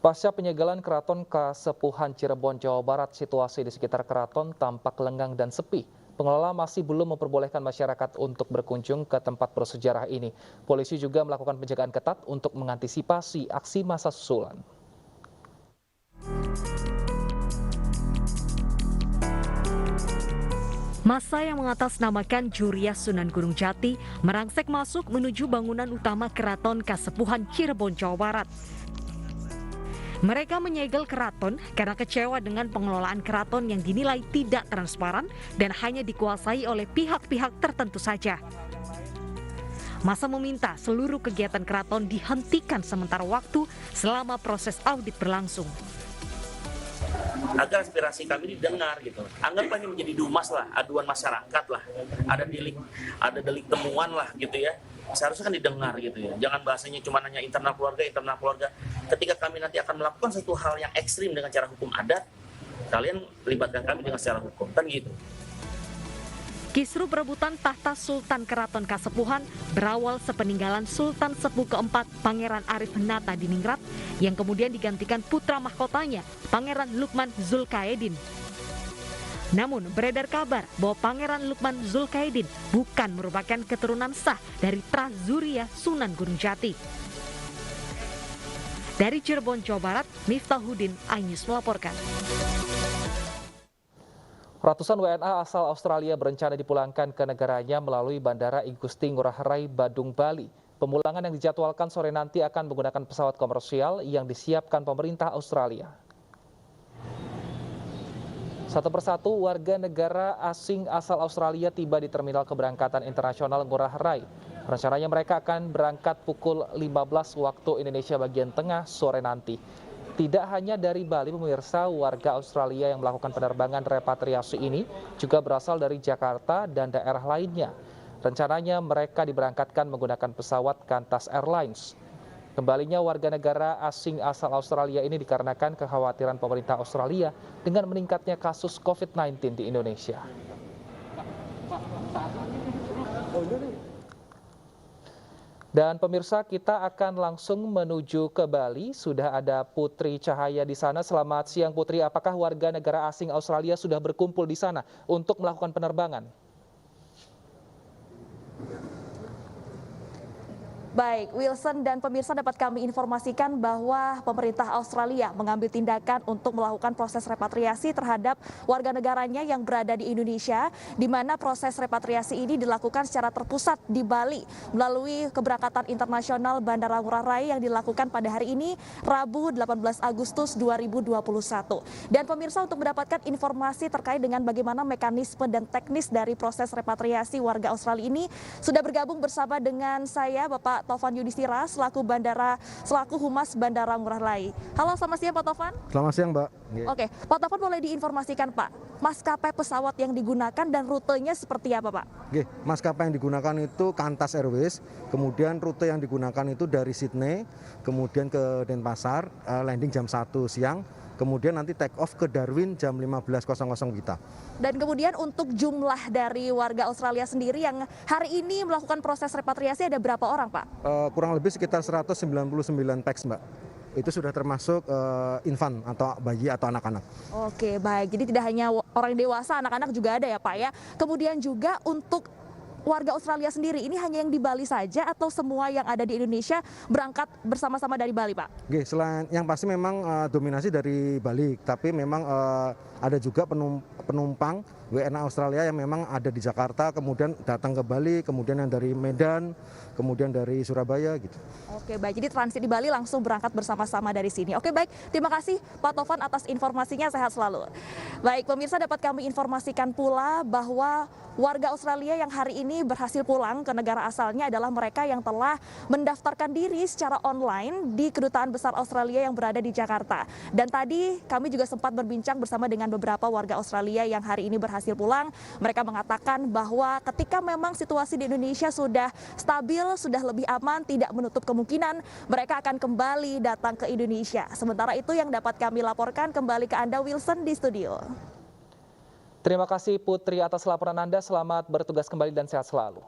Pasca penyegelan Keraton Kasepuhan Cirebon, Jawa Barat, situasi di sekitar keraton tampak lengang dan sepi. Pengelola masih belum memperbolehkan masyarakat untuk berkunjung ke tempat bersejarah ini. Polisi juga melakukan penjagaan ketat untuk mengantisipasi aksi massa susulan. Massa yang mengatasnamakan Juriah Sunan Gunung Jati merangsek masuk menuju bangunan utama Keraton Kasepuhan Cirebon, Jawa Barat. Mereka menyegel keraton karena kecewa dengan pengelolaan keraton yang dinilai tidak transparan dan hanya dikuasai oleh pihak-pihak tertentu saja. Massa meminta seluruh kegiatan keraton dihentikan sementara waktu selama proses audit berlangsung. Agar aspirasi kami didengar gitu. Anggaplah ini menjadi dumas lah, aduan masyarakat lah. Ada delik temuan lah gitu ya. Seharusnya kan didengar gitu ya. Jangan bahasanya cuma hanya internal keluarga. Ketika kami nanti akan melakukan satu hal yang ekstrim dengan cara hukum adat, kalian libatkan kami dengan secara hukum, kan gitu. Kisruh perebutan tahta Sultan Keraton Kasepuhan berawal sepeninggalan Sultan Sepuh keempat Pangeran Arif Nata Diningrat yang kemudian digantikan putra mahkotanya Pangeran Lukman Zulkaedin. Namun beredar kabar bahwa Pangeran Lukman Zulkaedin bukan merupakan keturunan sah dari Prazuriah Sunan Gunung Jati. Dari Cirebon, Jawa Barat, Miftahuddin, iNews melaporkan. Ratusan WNA asal Australia berencana dipulangkan ke negaranya melalui Bandara Igusti Ngurah Rai, Badung, Bali. Pemulangan yang dijadwalkan sore nanti akan menggunakan pesawat komersial yang disiapkan pemerintah Australia. Satu persatu warga negara asing asal Australia tiba di Terminal Keberangkatan Internasional Ngurah Rai. Rencananya mereka akan berangkat pukul 15 waktu Indonesia bagian tengah sore nanti. Tidak hanya dari Bali, pemirsa, warga Australia yang melakukan penerbangan repatriasi ini juga berasal dari Jakarta dan daerah lainnya. Rencananya mereka diberangkatkan menggunakan pesawat Qantas Airlines. Kembalinya warga negara asing asal Australia ini dikarenakan kekhawatiran pemerintah Australia dengan meningkatnya kasus COVID-19 di Indonesia. Dan pemirsa, kita akan langsung menuju ke Bali. Sudah ada Putri Cahaya di sana. Selamat siang Putri, apakah warga negara asing Australia sudah berkumpul di sana untuk melakukan penerbangan? Baik, Wilson dan pemirsa, dapat kami informasikan bahwa pemerintah Australia mengambil tindakan untuk melakukan proses repatriasi terhadap warga negaranya yang berada di Indonesia, di mana proses repatriasi ini dilakukan secara terpusat di Bali melalui keberangkatan internasional Bandara Ngurah Rai yang dilakukan pada hari ini, Rabu 18 Agustus 2021. Dan pemirsa, untuk mendapatkan informasi terkait dengan bagaimana mekanisme dan teknis dari proses repatriasi warga Australia ini, sudah bergabung bersama dengan saya, Bapak Taufan Yudhistira selaku Humas Bandara Ngurah Rai. Halo, selamat siang Pak Taufan. Selamat siang Mbak. Oke, Pak Taufan, boleh diinformasikan Pak, maskapai pesawat yang digunakan dan rutenya seperti apa Pak? Oke, maskapai yang digunakan itu Qantas Airways, kemudian rute yang digunakan itu dari Sydney, kemudian ke Denpasar, landing jam 1 siang, kemudian nanti take off ke Darwin jam 15.00 WITA. Dan kemudian untuk jumlah dari warga Australia sendiri yang hari ini melakukan proses repatriasi ada berapa orang Pak? Kurang lebih sekitar 199 pax Mbak. Itu sudah termasuk infant atau bayi atau anak-anak. Oke, baik. Jadi tidak hanya orang dewasa, anak-anak juga ada ya Pak ya. Kemudian juga untuk warga Australia sendiri, ini hanya yang di Bali saja atau semua yang ada di Indonesia berangkat bersama-sama dari Bali Pak? Oke, selain yang pasti memang dominasi dari Bali, tapi memang ada juga penumpang WNA Australia yang memang ada di Jakarta, kemudian datang ke Bali, kemudian yang dari Medan, kemudian dari Surabaya gitu. Oke, baik. Jadi transit di Bali langsung berangkat bersama-sama dari sini. Oke, baik. Terima kasih Pak Taufan atas informasinya, sehat selalu. Baik, pemirsa, dapat kami informasikan pula bahwa warga Australia yang hari ini berhasil pulang ke negara asalnya adalah mereka yang telah mendaftarkan diri secara online di Kedutaan Besar Australia yang berada di Jakarta. Dan tadi kami juga sempat berbincang bersama dengan beberapa warga Australia yang hari ini berhasil pulang. Mereka mengatakan bahwa ketika memang situasi di Indonesia sudah stabil, sudah lebih aman, tidak menutup kemungkinan mereka akan kembali datang ke Indonesia. Sementara itu yang dapat kami laporkan kembali ke Anda, Wilson, di studio. Terima kasih Putri atas laporan Anda. Selamat bertugas kembali dan sehat selalu.